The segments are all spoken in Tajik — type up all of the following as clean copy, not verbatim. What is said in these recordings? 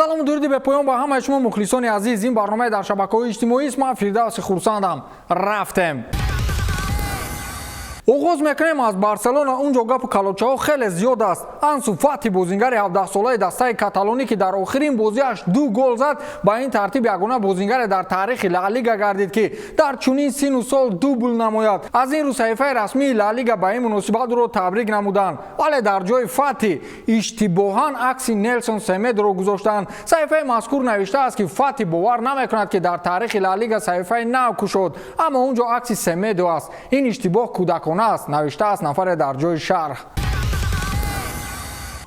салому дуруди бе поён ба ҳамаи шумо мухлисони азиз. ин барномаи дар шабакаҳои иҷтимоӣ. ман Фирдавси хурсандам. рафтем. оғоз мекунем аз Барселона. унҷо гапу калочаҳо хеле зиёд аст. Ансу Фати бозингари 17-солаи дастаи каталонӣ ки дар охирин бозиаш 2 гол зад, ба ин тартиб ягона бозингаре дар таърихи Ла Лига гардид ки дар чунин сину сол дубл намояд. аз ин рӯ саҳифаи расмии Ла Лига ба ин муносибат ӯро табрик намуданд, вале дар ҷои Фати иштибоҳан акси Нелсон Семедоро гузоштанд. саҳифаи мазкур навиштааст ки Фати бовар намекунад ки дар таърихи Ла Лига саҳифаи нав кушод, аммо унҷо акси Семедо аст. ин иштибоҳ кӯдакона аст, навиштааст нафаре дар ҷои шарҳ.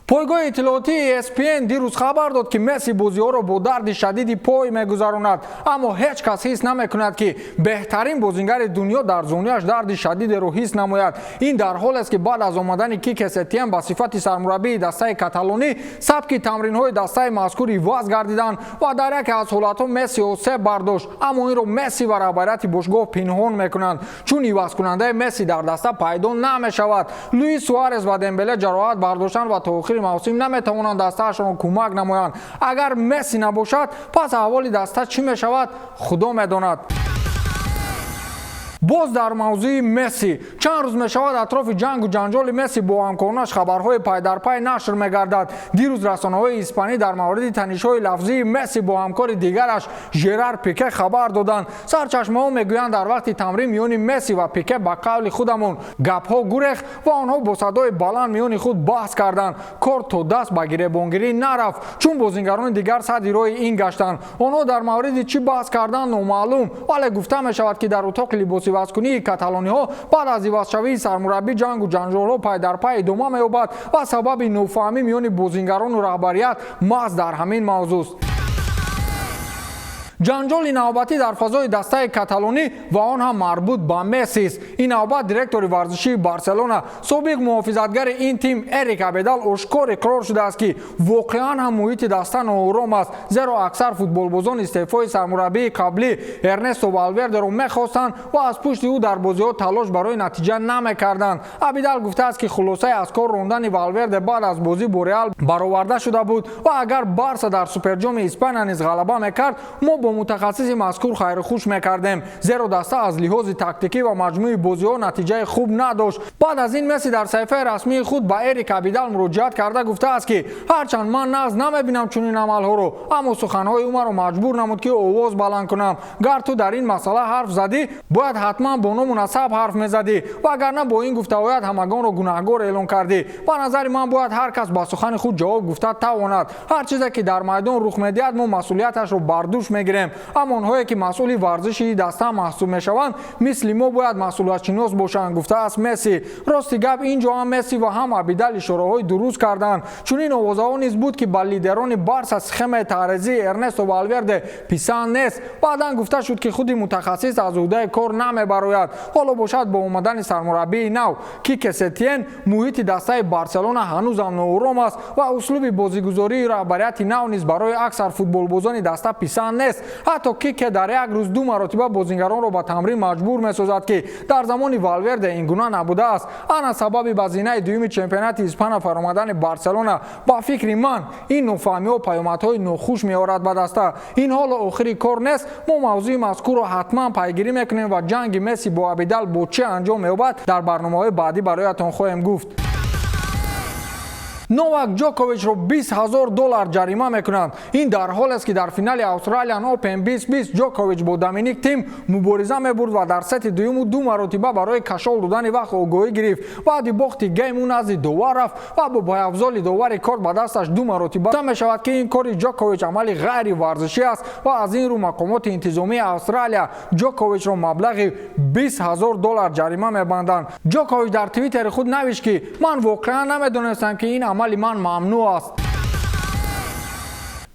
пойгоҳи иттилоотии ESPN дирӯз хабар дод ки Месси бозиҳоро бо дарди шадиди пой мегузаронад, аммо ҳеҷ кас ҳис намекунад ки беҳтарин бозингари дунё дар зонияш дарди шадидеро ҳис намояд. ин дар ҳоле аст ки баъд аз омадани Кике Сетиен ба сифати сармураббии дастаи каталонӣ сабки тамринҳои дастаи мазкур иваз гардиданд ва дар яке аз ҳолатҳо Месси осеб бардошт, аммо инро Месси ва раҳбарияти бошгоҳ пинҳон мекунанд, чун ивазкунандаи Месси дар даста пайдо намешавад. Луис Суарес ва Дембеле ҷароҳат бардоштанд ва то охири мавсим наметавонанд дастаашонро кӯмак намоянд. агар Месси набошад, пас аҳволи даста чӣ мешавад, худо медонад. боз дар мавзӯи Месси. чанд рӯз мешавад атрофи ҷангу ҷанҷоли Месси бо ҳамкоронаш хабарҳои пайдарпай нашр мегардад. дирӯз расонаҳои испанӣ дар мавриди танишҳои лафзии Месси бо ҳамкори дигараш Жерар Пике хабар доданд. сарчашмаҳо мегӯянд дар вақти тамрин миёни Месси ва Пике ба қавли худамон гапҳо гурехт ва онҳо бо садои баланд миёни худ баҳс карданд. кор то даст ба гиребонгирӣ нарафт, чун бозингарони дигар садди роҳи ин гаштанд. онҳо дар мавриди чӣ баҳс карданд номаълум, вале гуфта мешавад ки дар утоқи либоси ивазкунии каталониҳо баъд аз ивазшавии сармураббӣ ҷангу ҷанҷолҳо пай дар пай идома меёбад ва сабаби нофаҳмӣ миёни бозингарону раҳбарият маҳз дар ҳамин мавзӯъст. ҷанҷоли навбатӣ дар фазои дастаи каталонӣ ва он ҳам марбут ба Мессист. ин навбат директори варзишии Барселона, собиқ муҳофизатгари ин тим Эрик Абедал ошкор иқрор шудааст ки воқеан ҳам муҳити даста ноором аст, зеро аксар футболбозон истеъфои сармураббии қаблӣ Эрнесто Валвердеро мехостанд ва аз пушти ӯ дар бозиҳо талош барои натиҷа намекарданд. Абедал гуфтааст ки хулосаи аз кор рондани Валверде баъд аз бозӣ бо Реал бароварда шуда буд ва агар Барса дар суперҷоми Испания низ ғалаба мекард, мо бо мутахассиси мазкур хайрухуш мекардем, зеро даста аз лиҳози тактикӣ ва маҷмӯи бозиҳо натиҷаи хуб надошт. баъд аз ин Месси дар саҳифаи расмии худ ба Эрик Абедал муроҷиат карда гуфтааст ки ҳарчанд ман нағз намебинам чунин амалҳоро, аммо суханҳои ӯ маро маҷбур намуд ки овоз баланд кунам. гар ту дар ин масъала ҳарф задӣ, бояд ҳатман бо ному насаб ҳарф мезадӣ, вагарна бо ин гуфтаҳоят ҳамагонро гунаҳгор эълон кардӣ. ба назари ман бояд ҳар кас ба сухани худ ҷавоб гуфта тавонад. ҳар чизе ки дар майдон рух медиҳад, мо масъулияташро бар дӯш мегирем. аммо онҳое ки масъули варзиши даста маҳсуб мешаванд, мисли мо бояд масъулиятшинос бошанд, гуфтааст Месси. рости гап инҷо ҳам Месси ва ҳам Абедал ишораҳои дуруст карданд. чунин овозаҳо низ буд ки ба лидерони Барса схемаи таърезии Эрнесто Валверде писанд нест. баъдан гуфта шуд ки худи мутахассис аз ӯҳдаи кор намебарояд. ҳоло бошад бо омадани сармураббии нав Кике Сетиен, муҳити дастаи Барселона ҳанӯзам ноором аст ва услуби бозигузории раҳбарияти нав низ барои аксар футболбозони даста писанд нест. ҳатто Кике дар як рӯз 2 маротиба бозингаронро ба тамрин маҷбур месозад ки дар замони Валверде ин гуна набудааст. ана сабаби ба зинаи дуюми чемпионати Испания фаромадани Барселона. ба фикри ман ин нофаҳмиҳо паёмадҳои нохуш меорад ба даста. ин ҳоло охири кор нест. мо мавзӯи мазкурро ҳатман пайгирӣ мекунем ва ҷанги Месси бо Абедал бо чӣ анҷом меёбад дар барномаҳои баъдӣ бароятон хоҳем гуфт. Новак Ҷоковичро $20,000 ҷарима мекунанд. ин дар ҳоле аст ки дар финали Australian Open 2020 Ҷокович бо Доминик Тим мубориза мебурд ва дар сети дуюму 2 маротиба барои кашол додани вақт огоҳӣ гирифт. баъди бохти гейм ӯ назди довар рафт ва бо боявзоли довари корт ба дасташ 2 маротиба мешавад ки ин кори Ҷокович амали ғайри варзишӣ аст ва аз ин рӯ мақомоти интизомии Австралия Ҷоковичро маблағи $20,000 ҷарима мебанданд. Ҷокович дар твиттери худ навишт ки ман воқеан намедонистам ки ин амали ман мамнӯъ аст.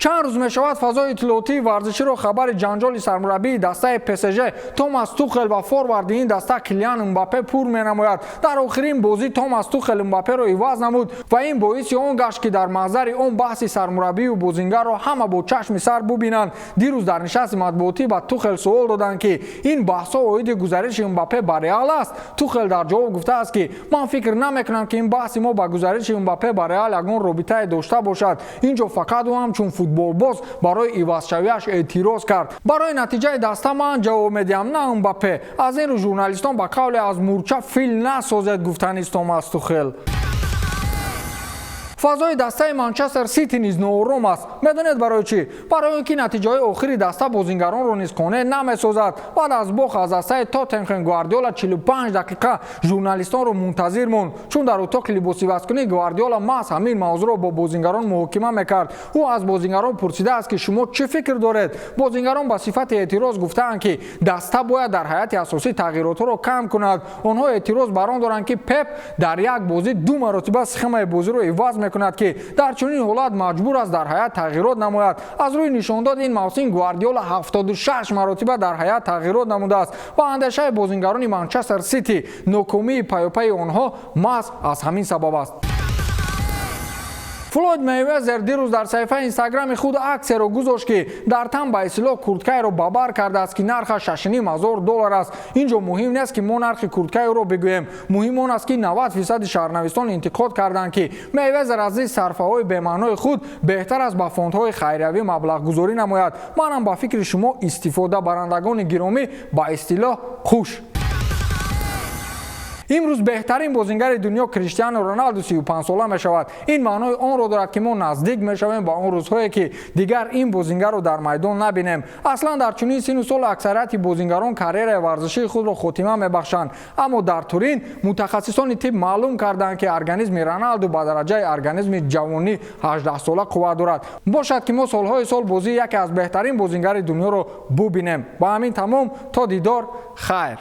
чанд рӯз мешавад фазои иттилоотии варзиширо хабари ҷанҷоли сармураббии дастаи ПСЖ Томас Тухел ва форварди ин даста Килиан Мбаппе пур менамояд. дар охирин бозӣ Томас Тухел Мбапперо иваз намуд ва ин боиси он гашт ки дар маҳзари он баҳси сармураббию бозингарро ҳама бо чашми сар бубинанд. дирӯз дар нишасти матбуотӣ ба Тухел суол доданд ки ин баҳсҳо оиди гузариши Мбаппе ба Реал аст. Тухел дар ҷавоб гуфтааст ки ман фикр намекунам ки ин баҳси мо ба гузариши Мбаппе ба Реал ягон робитае дошта бошад. инҷо фақат ӯ ҳамчун футболбоз барои ивазшавиаш эътироз кард. Барои натиҷаи даста ман ҷавоб медиҳам на Мбаппе. Аз ин рӯ журналистон ба қавле аз мурча фил насозед гуфтанист Томас Тухел. фазои дастаи Манчестер Сити низ ноором аст. Медонед барои чӣ? Барои он ки натиҷаҳои охири даста бозингаронро низ қонеъ намесозад. Баъд аз бох аз дастаи Тоттенхэм Гвардиола 45 дақиқа журналистонро мунтазир монд, чун дар утоқи либосивазкунӣ Гвардиола маҳз ҳамин мавзӯъро бо бозингарон муҳокима мекард. ӯ аз бозингарон пурсидааст ки шумо чӣ фикр доред? Бозингарон ба сифати эътироз гуфтаанд ки даста бояд дар ҳайати асосӣ тағйиротҳоро кам кунад. онҳо эътироз бар он доранд ки Пеп дар як бозӣ 2 маротиба схемаи бозиро иваз мекунад ки дар чунин ҳолат маҷбур аст дар ҳайат тағйирот намояд. аз рӯи нишондод ин мавсим Гвардиола 76 маротиба дар ҳайат тағйирот намудааст. ба андешаи бозингарони Манчестер Сити нокомии паёпаи онҳо маҳз аз ҳамин сабаб аст. Флойд Мейвезер дирӯз дар саҳифаи инстаграми худ аксеро гузошт ки дар тан ба истлоҳ курткаеро ба бар кардааст ки нархаш $6,500 аст. инҷо муҳим нест ки мо нархи курткаи ӯро бигӯем. муҳим он аст ки 90% шаҳрнавистон интиқод карданд ки Мейвезер аз ин сарфаҳои бемаънои худ беҳтар аст ба фондҳои хайриявӣ маблағгузорӣ намояд. манам ба фикри шумо истифодабарандагони гиромӣ ба истилоҳ хуш. имрӯз беҳтарин бозингари дунё Криштиану Роналду 35 сола мешавад. ин маънои онро дорад ки мо наздик мешавем ба он рӯзҳое ки дигар ин бозингарро дар майдон набинем. аслан дар чунин сину сол аксарияти бозингарон карьераи варзишии худро хотима мебахшанд. аммо дар Турин мутахассисони тиб маълум карданд ки организми Роналду ба дараҷаи организми ҷавонӣ 18 сола қувват дорад. бошад ки мо солҳои сол бозии яке аз беҳтарин бозингари дунёро бубинем. ба ҳамин тамом то дидор хайр.